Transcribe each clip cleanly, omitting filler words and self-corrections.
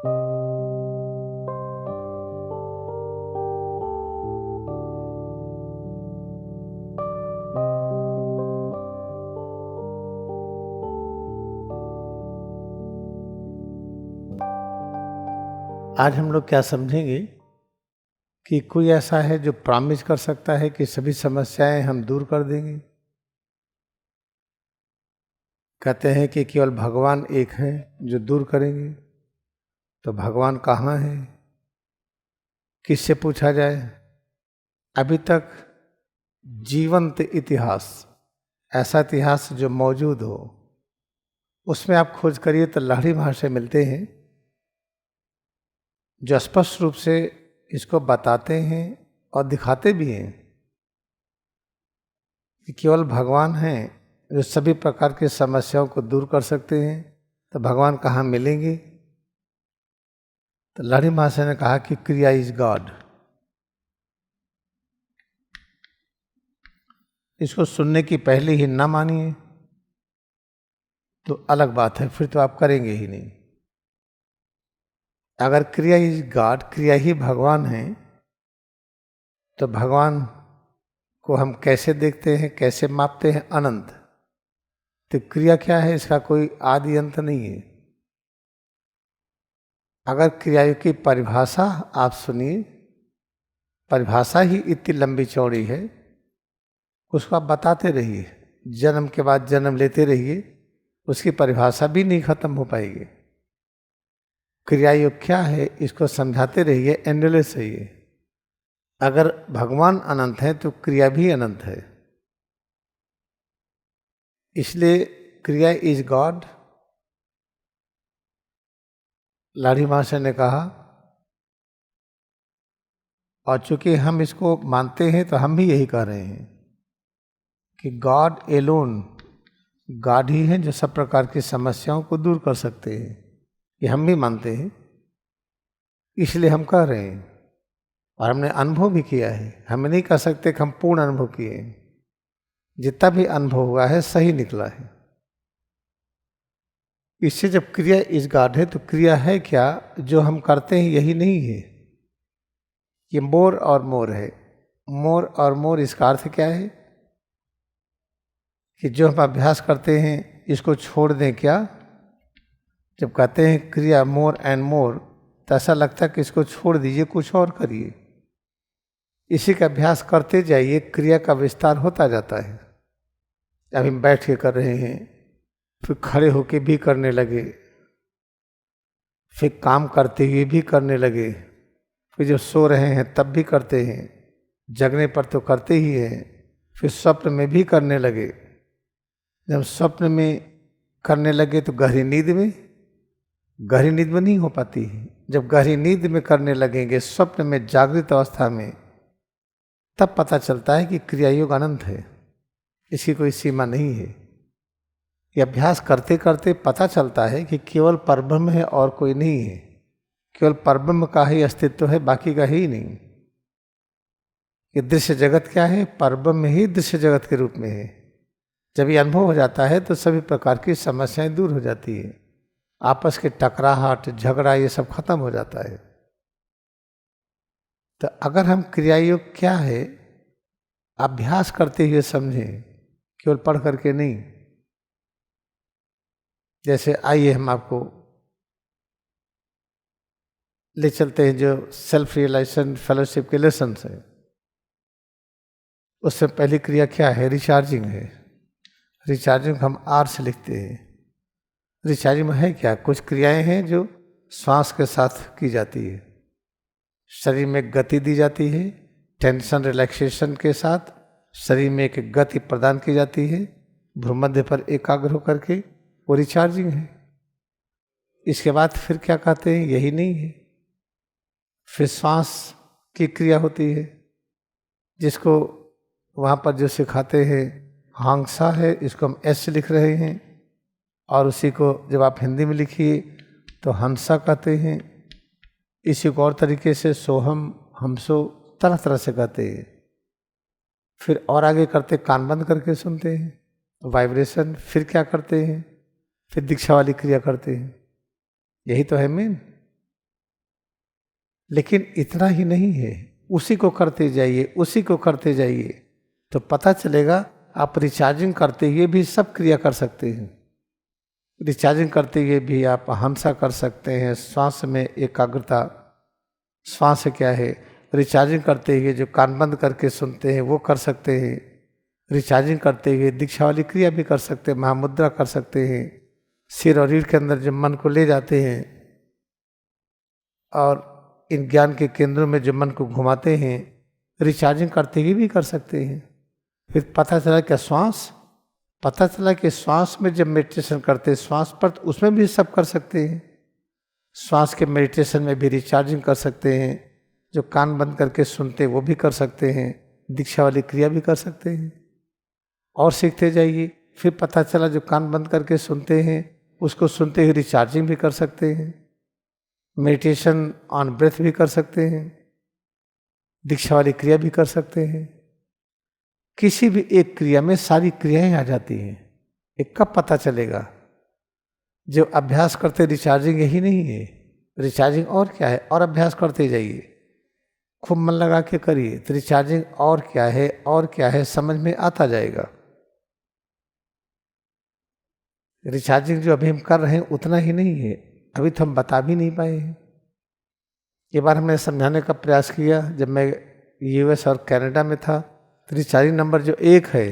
आज हम लोग क्या समझेंगे कि कोई ऐसा है जो प्रॉमिस कर सकता है कि सभी समस्याएं हम दूर कर देंगे। कहते हैं कि केवल भगवान एक है जो दूर करेंगे। तो भगवान कहाँ है, किससे पूछा जाए? अभी तक जीवंत इतिहास, ऐसा इतिहास जो मौजूद हो, उसमें आप खोज करिए तो लाहिड़ी भाषा मिलते हैं जो स्पष्ट रूप से इसको बताते हैं और दिखाते भी हैं कि केवल भगवान हैं जो सभी प्रकार की समस्याओं को दूर कर सकते हैं। तो भगवान कहाँ मिलेंगे? तो लाहिड़ी महाशय ने कहा कि क्रिया इज गॉड। इसको सुनने की पहले ही ना मानिए तो अलग बात है, फिर तो आप करेंगे ही नहीं। अगर क्रिया इज गॉड, क्रिया ही भगवान है, तो भगवान को हम कैसे देखते हैं, कैसे मापते हैं? अनंत। तो क्रिया क्या है? इसका कोई आदि अंत नहीं है। अगर क्रिया की परिभाषा आप सुनिए, परिभाषा ही इतनी लंबी चौड़ी है, उसको आप बताते रहिए, जन्म के बाद जन्म लेते रहिए, उसकी परिभाषा भी नहीं खत्म हो पाएगी। क्रिया योग क्या है इसको समझाते रहिए, एंडलेस रहिए। अगर भगवान अनंत है तो क्रिया भी अनंत है। इसलिए क्रिया इज गॉड। लाहिड़ी महाशय ने कहा, और चूंकि हम इसको मानते हैं तो हम भी यही कह रहे हैं कि गॉड एलोन, गॉड ही है जो सब प्रकार की समस्याओं को दूर कर सकते हैं। ये हम भी मानते हैं, इसलिए हम कह रहे हैं और हमने अनुभव भी किया है। हम नहीं कह सकते कि हम पूर्ण अनुभव किए हैं। जितना भी अनुभव हुआ है सही निकला है। इससे जब क्रिया इस गॉड है तो क्रिया है क्या? जो हम करते हैं यही नहीं है, ये मोर और मोर है। मोर और मोर, इसका अर्थ क्या है कि जो हम अभ्यास करते हैं इसको छोड़ दें क्या? जब कहते हैं क्रिया मोर एंड मोर, तो ऐसा लगता है कि इसको छोड़ दीजिए, कुछ और करिए। इसी का अभ्यास करते जाइए, क्रिया का विस्तार होता जाता है। अभी हम बैठ के कर रहे हैं, फिर खड़े होके भी करने लगे, फिर काम करते हुए भी करने लगे, फिर जब सो रहे हैं तब भी करते हैं, जगने पर तो करते ही हैं, फिर स्वप्न में भी करने लगे। जब स्वप्न में करने लगे तो गहरी नींद में, गहरी नींद में नहीं हो पाती है। जब गहरी नींद में करने लगेंगे, स्वप्न में, जागृत अवस्था में, तब पता चलता है कि क्रिया योग अनंत है, इसकी कोई सीमा नहीं है। ये अभ्यास करते करते पता चलता है कि केवल परब्रह्म है और कोई नहीं है। केवल परब्रह्म का ही अस्तित्व है, बाकी का ही नहीं। ये दृश्य जगत क्या है? परब्रह्म ही दृश्य जगत के रूप में है। जब ये अनुभव हो जाता है तो सभी प्रकार की समस्याएं दूर हो जाती है। आपस के टकराहट, झगड़ा, ये सब खत्म हो जाता है। तो अगर हम क्रिया योग क्या है अभ्यास करते हुए समझें, केवल पढ़ करके नहीं। जैसे आइए हम आपको ले चलते हैं जो सेल्फ रियलाइजेशन फेलोशिप के लेसन है। उससे पहली क्रिया क्या है? रिचार्जिंग है। रिचार्जिंग हम आर से लिखते हैं। रिचार्जिंग में है क्या? कुछ क्रियाएं हैं जो श्वास के साथ की जाती है, शरीर में गति दी जाती है, टेंशन रिलैक्सेशन के साथ शरीर में एक गति प्रदान की जाती है, भ्रूमध्य पर एकाग्र होकर के, वो रिचार्जिंग है। इसके बाद फिर क्या कहते हैं? यही नहीं है, फिर श्वास की क्रिया होती है, जिसको वहाँ पर जो सिखाते हैं हांगसा है, इसको हम एस लिख रहे हैं, और उसी को जब आप हिंदी में लिखिए तो हंसा कहते हैं। इसी को और तरीके से सोहम, हमसो, तरह तरह से कहते हैं। फिर और आगे करते, कान बंद करके सुनते हैं, वाइब्रेशन। फिर क्या करते हैं? फिर दीक्षा वाली क्रिया करते हैं। यही तो है मेन। लेकिन इतना ही नहीं है, उसी को करते जाइए, उसी को करते जाइए, तो पता चलेगा आप रिचार्जिंग करते हुए भी सब क्रिया कर सकते हैं। रिचार्जिंग करते हुए भी आप हंसा कर सकते हैं, श्वास में एकाग्रता, श्वास क्या है, रिचार्जिंग करते हुए जो कान बंद करके सुनते हैं वो कर सकते हैं। रिचार्जिंग करते हुए दीक्षा वाली क्रिया भी कर सकते हैं, महामुद्रा कर सकते हैं, सिर और रीढ़ के अंदर जो मन को ले जाते हैं और इन ज्ञान के केंद्रों में जो मन को घुमाते हैं, रिचार्जिंग करते हुए भी कर सकते हैं। फिर पता चला क्या श्वास, पता चला कि श्वास में जब मेडिटेशन करते हैं श्वास पर, तो उसमें भी सब कर सकते हैं। श्वास के मेडिटेशन में भी रिचार्जिंग कर सकते हैं, जो कान बंद करके सुनते हैं वो भी कर सकते हैं, दीक्षा वाली क्रिया भी कर सकते हैं। और सीखते जाइए, फिर पता चला जो कान बंद करके सुनते हैं उसको सुनते हुए रिचार्जिंग भी कर सकते हैं, मेडिटेशन ऑन ब्रेथ भी कर सकते हैं, दीक्षा वाली क्रिया भी कर सकते हैं। किसी भी एक क्रिया में सारी क्रियाएं आ जाती हैं। एक कब पता चलेगा, जो अभ्यास करते रिचार्जिंग यही नहीं है, रिचार्जिंग और क्या है, और अभ्यास करते जाइए, खूब मन लगा के करिए, तो रिचार्जिंग और क्या है, और क्या है समझ में आता जाएगा। रिचार्जिंग जो अभी हम कर रहे हैं उतना ही नहीं है, अभी तो हम बता भी नहीं पाए हैं। एक बार हमने समझाने का प्रयास किया, जब मैं यूएस और कनाडा में था, तो रिचार्जिंग नंबर जो 1 है,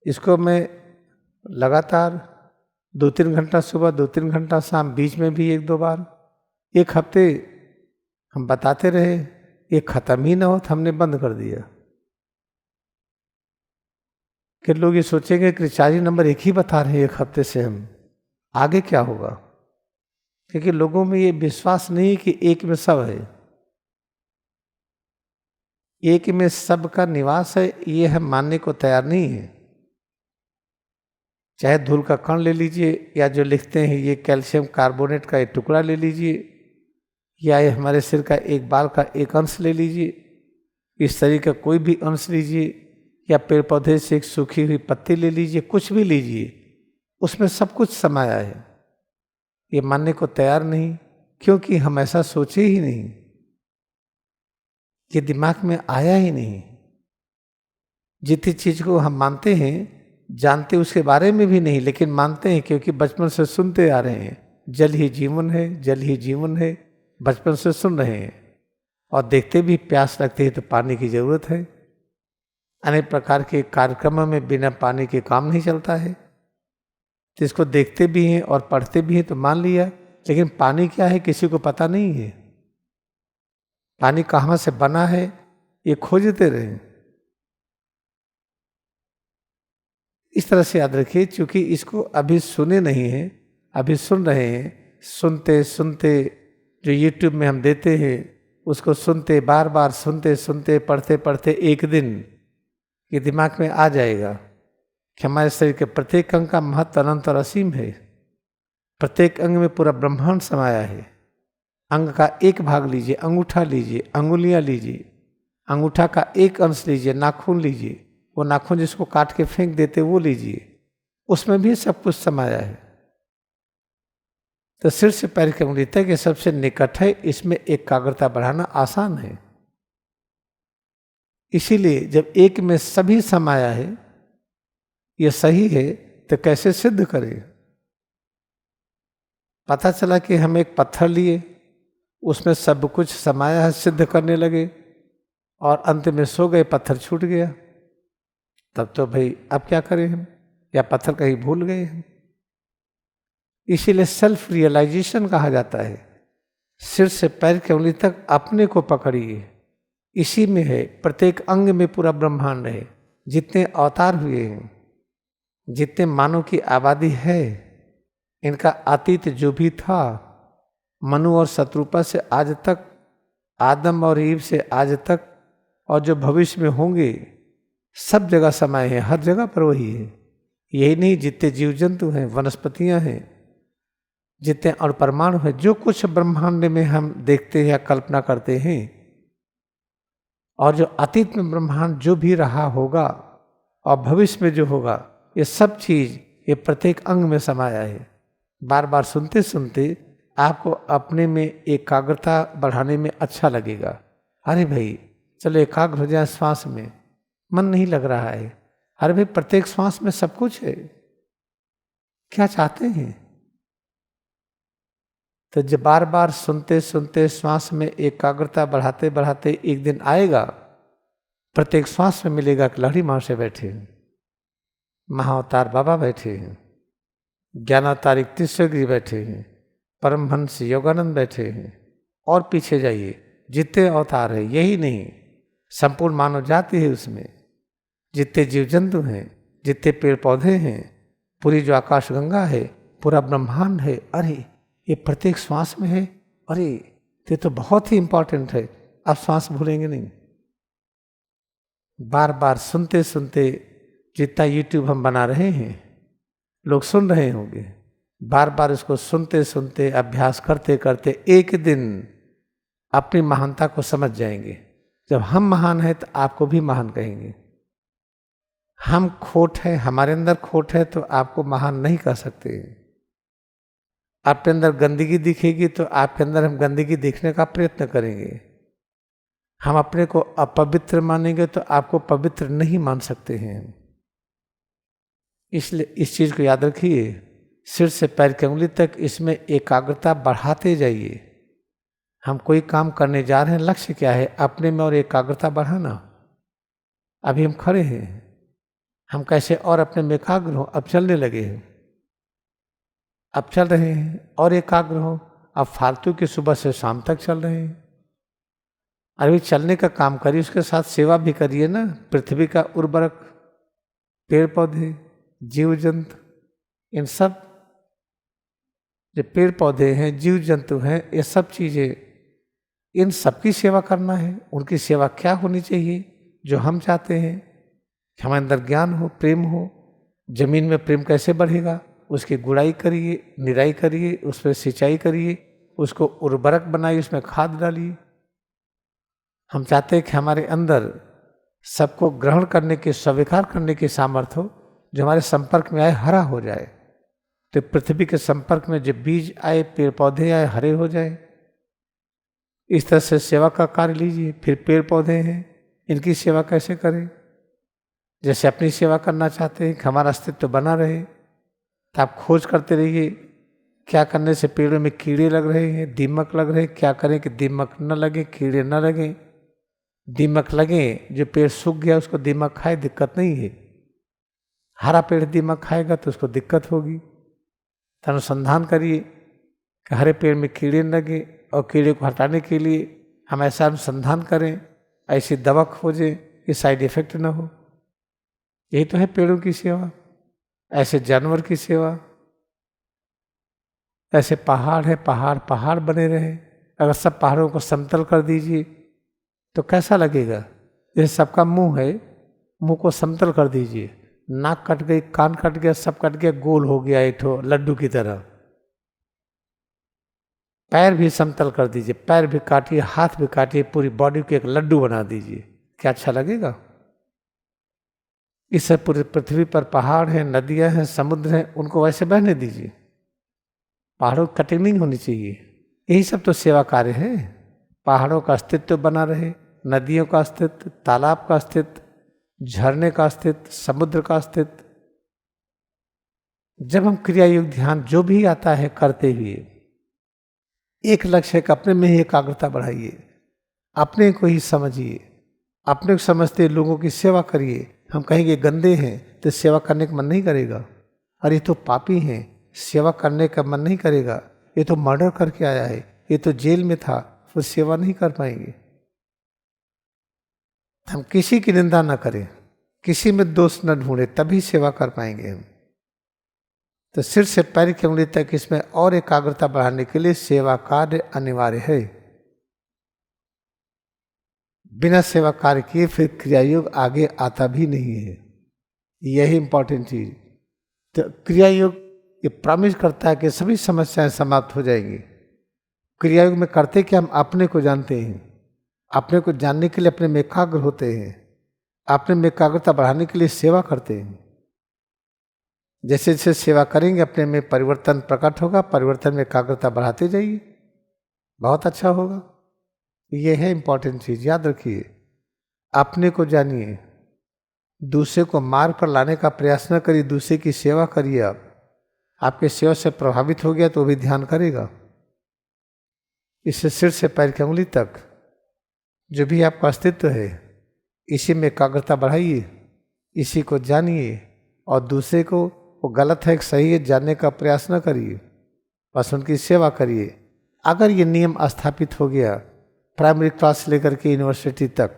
इसको मैं लगातार 2-3 घंटा सुबह, 2-3 घंटा शाम, बीच में भी 1-2 बार, 1 हफ्ते हम बताते रहे, ये खत्म ही ना हो तो हमने बंद कर दिया। कि लोग ये सोचेंगे कि रिचार्जिंग नंबर 1 ही बता रहे हैं 1 हफ्ते से, हम आगे क्या होगा, क्योंकि लोगों में ये विश्वास नहीं कि एक में सब है, एक में सब का निवास है, ये हम मानने को तैयार नहीं है। चाहे धूल का कण ले लीजिए, या जो लिखते हैं ये कैल्शियम कार्बोनेट का एक टुकड़ा ले लीजिए, या ये हमारे सिर का एक बाल का एक अंश ले लीजिए, इस शरीर का कोई भी अंश लीजिए, या पेड़ पौधे से एक सूखी हुई पत्ती ले लीजिए, कुछ भी लीजिए, उसमें सब कुछ समाया है। ये मानने को तैयार नहीं, क्योंकि हम ऐसा सोचे ही नहीं, ये दिमाग में आया ही नहीं। जितनी चीज को हम मानते हैं, जानते उसके बारे में भी नहीं, लेकिन मानते हैं क्योंकि बचपन से सुनते आ रहे हैं, जल ही जीवन है, जल ही जीवन है, बचपन से सुन रहे हैं। और देखते भी प्यास लगती है तो पानी की जरूरत है। अनेक प्रकार के कार्यक्रमों में बिना पानी के काम नहीं चलता है, तो इसको देखते भी हैं और पढ़ते भी हैं तो मान लिया, लेकिन पानी क्या है किसी को पता नहीं है। पानी कहाँ से बना है ये खोजते रहे। इस तरह से याद रखिए, चूंकि इसको अभी सुने नहीं है, अभी सुन रहे हैं, सुनते सुनते जो YouTube में हम देते हैं उसको सुनते, बार बार सुनते सुनते, पढ़ते पढ़ते, एक दिन ये दिमाग में आ जाएगा कि हमारे शरीर के प्रत्येक अंग का महत्व अनंत और असीम है। प्रत्येक अंग में पूरा ब्रह्मांड समाया है। अंग का एक भाग लीजिए, अंगूठा लीजिए, अंगुलियां लीजिए, अंगूठा का एक अंश लीजिए, नाखून लीजिए, वो नाखून जिसको काट के फेंक देते वो लीजिए, उसमें भी सब कुछ समाया है। तो सिर से पैर की उंगली तक ये सबसे निकट है, इसमें एकाग्रता बढ़ाना आसान है। इसीलिए जब एक में सभी समाया है, ये सही है, तो कैसे सिद्ध करें। पता चला कि हम एक पत्थर लिए, उसमें सब कुछ समाया है, सिद्ध करने लगे और अंत में सो गए, पत्थर छूट गया। तब तो भाई अब क्या करें हम, या पत्थर कहीं भूल गए हम। इसीलिए सेल्फ रियलाइजेशन कहा जाता है। सिर से पैर की उंगली तक अपने को पकड़िए, इसी में है। प्रत्येक अंग में पूरा ब्रह्मांड है। जितने अवतार हुए हैं, जितने मानव की आबादी है, इनका अतीत जो भी था, मनु और शत्रुपा से आज तक, आदम और ईव से आज तक, और जो भविष्य में होंगे, सब जगह समाये हैं, हर जगह पर वही है। यही नहीं, जितने जीव जंतु हैं, वनस्पतियां हैं, जितने और परमाणु हैं, जो कुछ ब्रह्मांड में हम देखते हैं या कल्पना करते हैं, और जो अतीत में ब्रह्मांड जो भी रहा होगा और भविष्य में जो होगा, ये सब चीज ये प्रत्येक अंग में समाया है। बार बार सुनते सुनते आपको अपने में एकाग्रता बढ़ाने में अच्छा लगेगा। अरे भाई चलो एकाग्र हो जाए श्वास में, मन नहीं लग रहा है। अरे भाई प्रत्येक श्वास में सब कुछ है, क्या चाहते हैं? तो जब बार बार सुनते सुनते श्वास में एकाग्रता बढ़ाते बढ़ाते एक दिन आएगा, प्रत्येक श्वास में मिलेगा कि लहरी महर्षि बैठे हैं, महाअवतार बाबा बैठे हैं, ज्ञानावतार 31 गिरी बैठे हैं, परमहंस योगानंद बैठे हैं। और पीछे जाइए, जितने अवतार है, यही नहीं संपूर्ण मानव जाति है उसमें, जितने जीव जंतु हैं, जितने पेड़ पौधे हैं, पूरी जो आकाश गंगा है, पूरा ब्रह्मांड है, अरे ये प्रत्येक श्वास में है। अरे ये तो बहुत ही इंपॉर्टेंट है, आप श्वास भूलेंगे नहीं। बार बार सुनते सुनते, जितना यूट्यूब हम बना रहे हैं, लोग सुन रहे होंगे, बार बार इसको सुनते सुनते अभ्यास करते करते एक दिन अपनी महानता को समझ जाएंगे। जब हम महान हैं तो आपको भी महान कहेंगे। हम खोट है, हमारे अंदर खोट है तो आपको महान नहीं कह सकते। आपके अंदर गंदगी दिखेगी तो आपके अंदर हम गंदगी देखने का प्रयत्न करेंगे। हम अपने को अपवित्र मानेंगे तो आपको पवित्र नहीं मान सकते हैं। इसलिए इस चीज को याद रखिए, सिर से पैर की उंगली तक इसमें एकाग्रता बढ़ाते जाइए। हम कोई काम करने जा रहे हैं, लक्ष्य क्या है? अपने में और एकाग्रता बढ़ाना। अभी हम खड़े हैं, हम कैसे और अपने में एकाग्र हो? अब चलने लगे हैं, अब चल रहे हैं और एकाग्र हो। अब फालतू की सुबह से शाम तक चल रहे हैं। अरे चलने का काम करिए, उसके साथ सेवा भी करिए ना। पृथ्वी का उर्वरक, पेड़ पौधे, जीव जंतु, इन सब जो पेड़ पौधे हैं, जीव जंतु हैं, ये सब चीजें, इन सबकी सेवा करना है। उनकी सेवा क्या होनी चाहिए? जो हम चाहते हैं कि हमारे अंदर ज्ञान हो, प्रेम हो। जमीन में प्रेम कैसे बढ़ेगा? उसकी गुड़ाई करिए, निराई करिए, उस पर सिंचाई करिए, उसको उर्वरक बनाइए, उसमें खाद डालिए। हम चाहते हैं कि हमारे अंदर सबको ग्रहण करने के, स्वीकार करने की सामर्थ्य हो। जो हमारे संपर्क में आए हरा हो जाए। तो पृथ्वी के संपर्क में जब बीज आए, पेड़ पौधे आए, हरे हो जाए। इस तरह से सेवा का कार्य लीजिए। फिर पेड़ पौधे हैं, इनकी सेवा कैसे करें? जैसे अपनी सेवा करना चाहते हैं कि हमारा अस्तित्व बना रहे, तो आप खोज करते रहिए क्या करने से पेड़ों में कीड़े लग रहे हैं, दीमक लग रहे हैं, क्या करें कि दीमक न लगे, कीड़े न लगे। दीमक लगे, जो पेड़ सूख गया उसको दीमक खाए, दिक्कत नहीं है। हरा पेड़ दीमक खाएगा तो उसको दिक्कत होगी। तो अनुसंधान करिए कि हरे पेड़ में कीड़े न लगे, और कीड़े को हटाने के लिए हम ऐसा अनुसंधान करें, ऐसी दवा खोजें कि साइड इफेक्ट न हो। यही तो है पेड़ों की सेवा। ऐसे जानवर की सेवा, ऐसे पहाड़ है, पहाड़ बने रहे। अगर सब पहाड़ों को समतल कर दीजिए तो कैसा लगेगा? जैसे सबका मुंह है, मुंह को समतल कर दीजिए, नाक कट गई, कान कट गया, सब कट गया, गोल हो गया एक ठो लड्डू की तरह। पैर भी समतल कर दीजिए, पैर भी काटिए, हाथ भी काटिए, पूरी बॉडी को एक लड्डू बना दीजिए, क्या अच्छा लगेगा? इस पूरी पृथ्वी पर पहाड़ हैं, नदियां हैं, समुद्र हैं, उनको वैसे बहने दीजिए। पहाड़ों की कटिंग नहीं होनी चाहिए। यही सब तो सेवा कार्य है। पहाड़ों का अस्तित्व बना रहे, नदियों का अस्तित्व, तालाब का अस्तित्व, झरने का अस्तित्व, समुद्र का अस्तित्व। जब हम क्रिया योग ध्यान जो भी आता है करते हुए, एक लक्ष्य का अपने में ही एकाग्रता बढ़ाइए, अपने को ही समझिए, अपने को समझते लोगों की सेवा करिए। हम कहेंगे गंदे हैं तो सेवा करने का मन नहीं करेगा। अरे ये तो पापी हैं, सेवा करने का मन नहीं करेगा। ये तो मर्डर करके आया है, ये तो जेल में था, वो सेवा नहीं कर पाएंगे। हम किसी की निंदा न करें, किसी में दोष न ढूंढे, तभी सेवा कर पाएंगे हम। तो सिर से पैर की उंगली तक इसमें और एकाग्रता बढ़ाने के लिए सेवा कार्य अनिवार्य है। बिना सेवा कार्य किए फिर क्रिया योग आगे आता भी नहीं है। यही इंपॉर्टेंट चीज। तो क्रिया योग ये प्रॉमिस करता है कि सभी समस्याएं समाप्त हो जाएंगी। क्रिया योग में करते कि हम अपने को जानते हैं, अपने को जानने के लिए अपने में एकाग्र होते हैं, अपने में एकाग्रता बढ़ाने के लिए सेवा करते हैं। जैसे जैसे सेवा करेंगे अपने में परिवर्तन प्रकट होगा, परिवर्तन में एकाग्रता बढ़ाते जाइए, बहुत अच्छा होगा। ये है इंपॉर्टेंट चीज, याद रखिए। अपने को जानिए, दूसरे को मार्ग पर लाने का प्रयास न करिए, दूसरे की सेवा करिए। आप आपके सेवा से प्रभावित हो गया तो भी ध्यान करेगा। इससे सिर से पैर की उंगली तक जो भी आपका अस्तित्व है, इसी में एकाग्रता बढ़ाइए, इसी को जानिए और दूसरे को वो गलत है कि सही है जानने का प्रयास न करिए, बस उनकी सेवा करिए। अगर ये नियम स्थापित हो गया प्राइमरी क्लास से लेकर के यूनिवर्सिटी तक,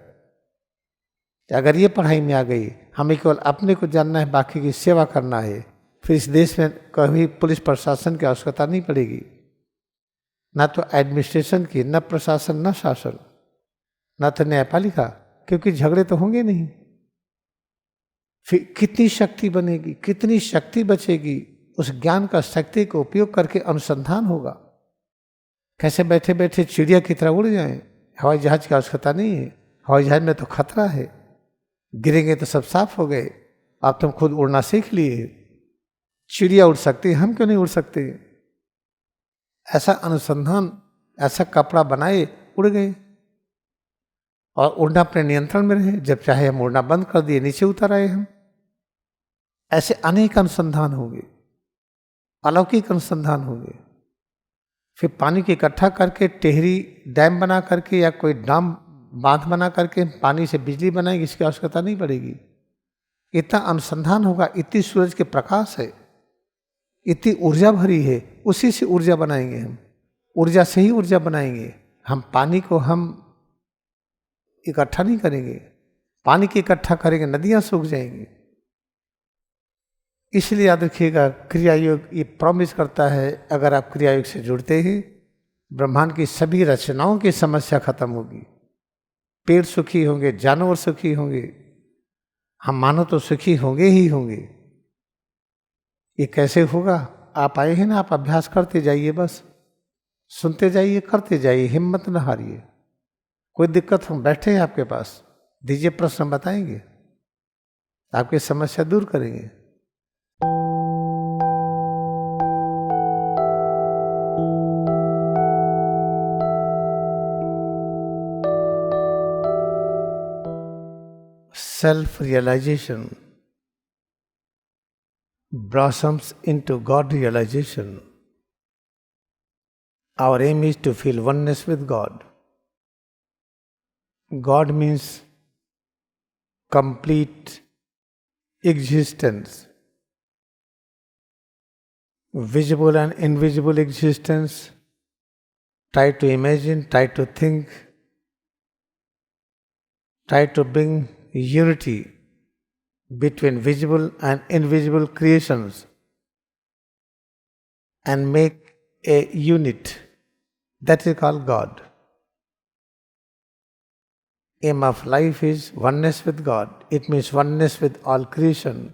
अगर ये पढ़ाई में आ गई, हमें केवल अपने को जानना है, बाकी की सेवा करना है, फिर इस देश में कभी पुलिस प्रशासन की आवश्यकता नहीं पड़ेगी, ना तो एडमिनिस्ट्रेशन की, न प्रशासन, न शासन, न तो न्यायपालिका, क्योंकि झगड़े तो होंगे नहीं। फिर कितनी शक्ति बनेगी, कितनी शक्ति बचेगी? उस ज्ञान का शक्ति को उपयोग करके अनुसंधान होगा। कैसे बैठे बैठे चिड़िया की तरह उड़ जाएं, हवाई जहाज की आवश्यकता नहीं है। हवाई जहाज में तो खतरा है, गिरेंगे तो सब साफ हो गए। आप तुम खुद उड़ना सीख लिए, चिड़िया उड़ सकती, हम क्यों नहीं उड़ सकते? ऐसा अनुसंधान, ऐसा कपड़ा बनाए, उड़ गए और उड़ना अपने नियंत्रण में रहे। जब चाहे हम उड़ना बंद कर दिए, नीचे उतर आए हम। ऐसे अनेक अनुसंधान होंगे, अलौकिक अनुसंधान होंगे। फिर पानी को इकट्ठा करके टेहरी डैम बना करके या कोई डाम बांध बना करके पानी से बिजली बनाएंगे, इसकी आवश्यकता नहीं पड़ेगी। इतना अनुसंधान होगा, इतनी सूरज के प्रकाश है, इतनी ऊर्जा भरी है, उसी से ऊर्जा बनाएंगे हम, ऊर्जा से ही ऊर्जा बनाएंगे हम। पानी को हम इकट्ठा नहीं करेंगे, पानी की इकट्ठा करेंगे नदियां सूख जाएंगी। इसलिए याद रखिएगा, क्रिया योग ये प्रॉमिस करता है, अगर आप क्रिया योग से जुड़ते हैं, ब्रह्मांड की सभी रचनाओं की समस्या खत्म होगी। पेड़ सुखी होंगे, जानवर सुखी होंगे, हम मानो तो सुखी होंगे ही होंगे। ये कैसे होगा? आप आए हैं ना, आप अभ्यास करते जाइए, बस सुनते जाइए, करते जाइए, हिम्मत न हारिए। कोई दिक्कत हम बैठे हैं आपके पास, दीजिए प्रश्न, बताएंगे, आपकी समस्या दूर करेंगे। Self-realization blossoms into God realization. Our aim is to feel oneness with God. God means complete existence, visible and invisible existence. Try to imagine, try to think, try to bring unity between visible and invisible creations and make a unit. That is called God. Aim of life is oneness with God. It means oneness with all creation.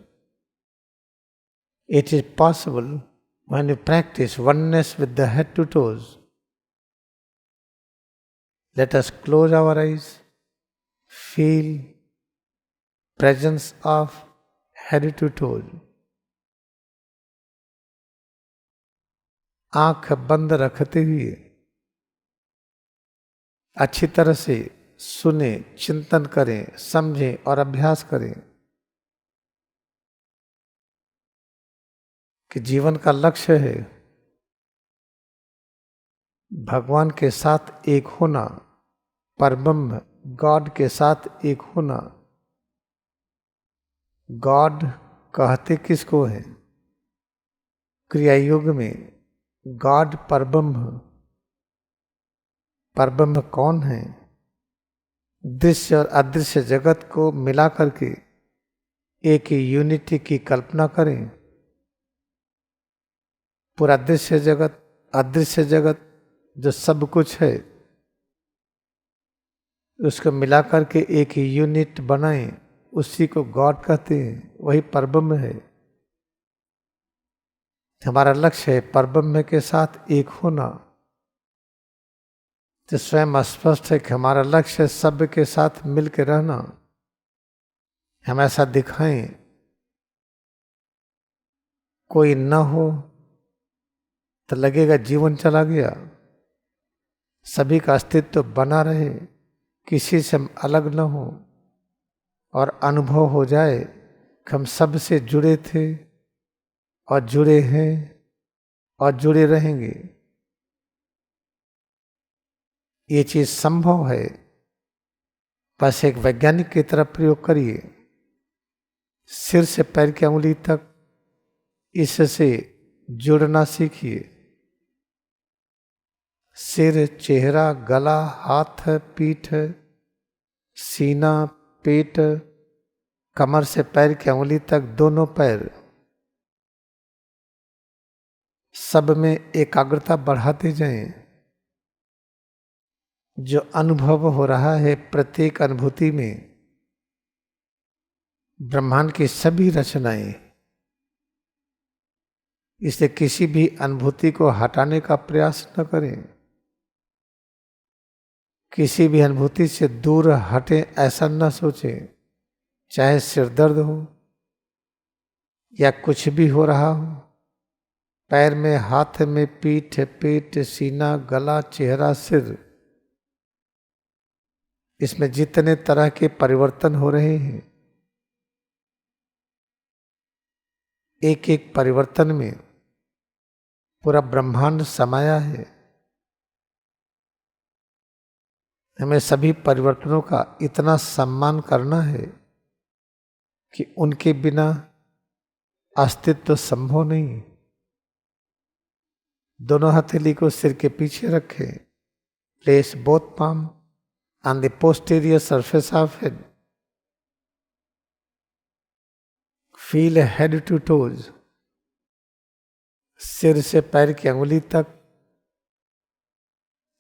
It is possible when you practice oneness with the head to toes. Let us close our eyes, feel presence of head to toes. आंख बंद रखते हुए अच्छी तरह से सुने, चिंतन करें, समझें और अभ्यास करें कि जीवन का लक्ष्य है भगवान के साथ एक होना, परब्रह्म गॉड के साथ एक होना। गॉड कहते किसको है? क्रिया योग में गॉड परब्रह्म। परब्रह्म कौन है? दृश्य और अदृश्य जगत को मिला करके एक ही यूनिटी की कल्पना करें। पूरा दृश्य जगत, अदृश्य जगत जो सब कुछ है, उसको मिला करके एक ही यूनिट बनाएं, उसी को गॉड कहते हैं, वही परब्रह्म है। हमारा लक्ष्य है परब्रह्म के साथ एक होना। तो स्वयं स्पष्ट है कि हमारा लक्ष्य सब के साथ मिलकर रहना। हम ऐसा दिखाएं कोई न हो तो लगेगा जीवन चला गया। सभी का अस्तित्व बना रहे, किसी से हम अलग न हो, और अनुभव हो जाए कि हम सब से जुड़े थे और जुड़े हैं और जुड़े रहेंगे। ये चीज संभव है, बस एक वैज्ञानिक की तरह प्रयोग करिए। सिर से पैर की अंगुली तक इससे जुड़ना सीखिए। सिर, चेहरा, गला, हाथ, पीठ, सीना, पेट, कमर से पैर की अंगुली तक दोनों पैर, सब में एकाग्रता बढ़ाते जाएं। जो अनुभव हो रहा है प्रत्येक अनुभूति में ब्रह्मांड की सभी रचनाएं, इसलिए किसी भी अनुभूति को हटाने का प्रयास न करें। किसी भी अनुभूति से दूर हटें ऐसा न सोचें। चाहे सिर दर्द हो या कुछ भी हो रहा हो, पैर में, हाथ में, पीठ, पेट, सीना, गला, चेहरा, सिर, इसमें जितने तरह के परिवर्तन हो रहे हैं, एक एक परिवर्तन में पूरा ब्रह्मांड समाया है। हमें सभी परिवर्तनों का इतना सम्मान करना है कि उनके बिना अस्तित्व संभव नहीं। दोनों हथेली को सिर के पीछे रखें। Place both palm on the posterior surface of head. Feel head to toes. सिर से पैर की अंगुली तक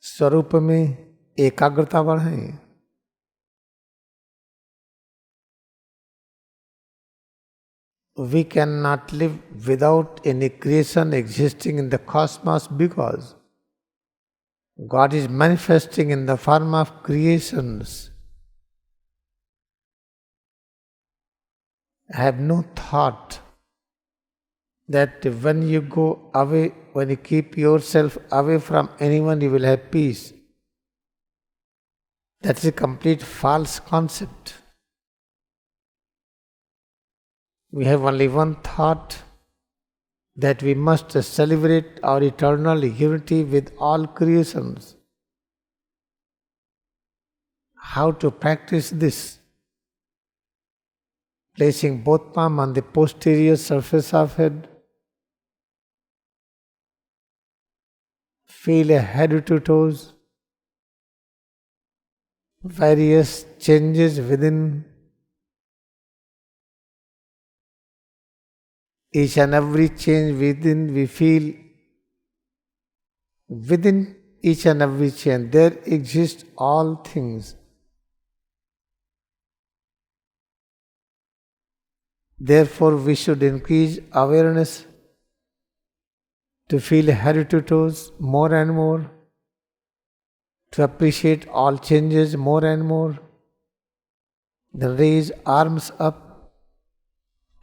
स्वरूप में एकाग्रता बढ़ाएं। We cannot live without any creation existing in the cosmos because God is manifesting in the form of creations. I have no thought that when you go away, when you keep yourself away from anyone, you will have peace. That is a complete false concept. We have only one thought, that we must celebrate our eternal unity with all creations. How to practice this? Placing both palms on the posterior surface of head. Feel a head to toes. Various changes within. Each and every change within, we feel within each and every change there exist all things. Therefore, we should increase awareness to feel head to toes more and more, to appreciate all changes more and more. Then raise arms up.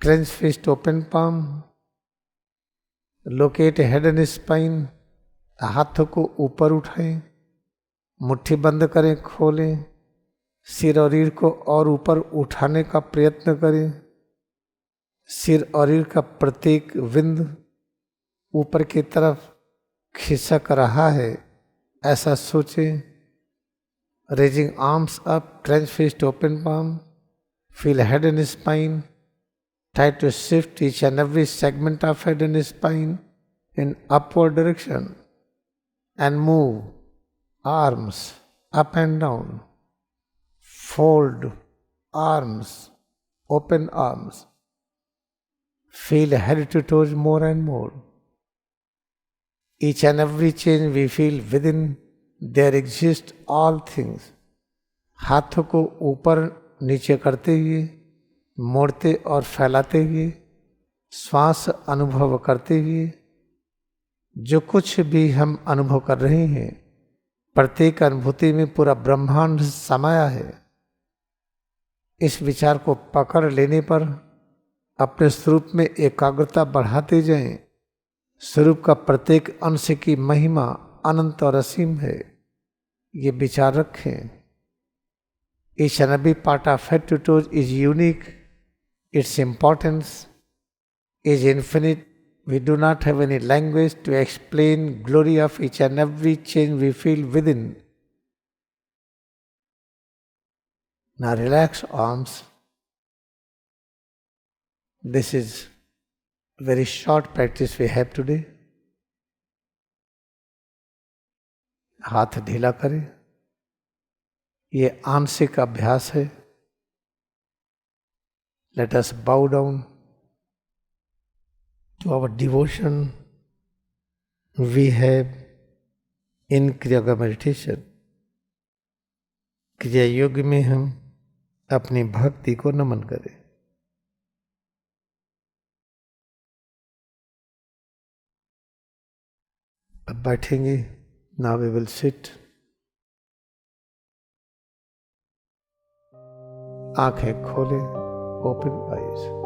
Clench fist, open palm. Locate head and spine. हाथों को ऊपर उठाएं, मुट्ठी बंद करें, खोलें, सिर और रीढ़ को और ऊपर उठाने का प्रयत्न करें। सिर और रीढ़ का प्रत्येक बिंदु ऊपर की तरफ खिसक रहा है, ऐसा सोचें। Raising arms up, clench fist, open palm. Feel head and spine. Try to shift each and every segment of head and spine in upward direction and move arms up and down. Fold arms, open arms. Feel head to toes more and more. Each and every change we feel within, there exist all things. हाथों को ऊपर नीचे करते हुए, मोड़ते और फैलाते हुए, श्वास अनुभव करते हुए, जो कुछ भी हम अनुभव कर रहे हैं, प्रत्येक अनुभूति में पूरा ब्रह्मांड समाया है। इस विचार को पकड़ लेने पर अपने स्वरूप में एकाग्रता बढ़ाते जाएं। स्वरूप का प्रत्येक अंश की महिमा अनंत और असीम है, ये विचार रखें। Each and every part of head to toes is unique. Its importance is infinite. We do not have any language to explain glory of each and every change we feel within. Now relax arms. This is very short practice we have today. हाथ ढीला करें, ये आंशिक अभ्यास है। Let us bow down to our devotion we have in Kriya meditation. क्रिया योग में हम अपनी भक्ति को नमन करें। अब बैठेंगे। Now we will sit. आंखें खोलें, open eyes.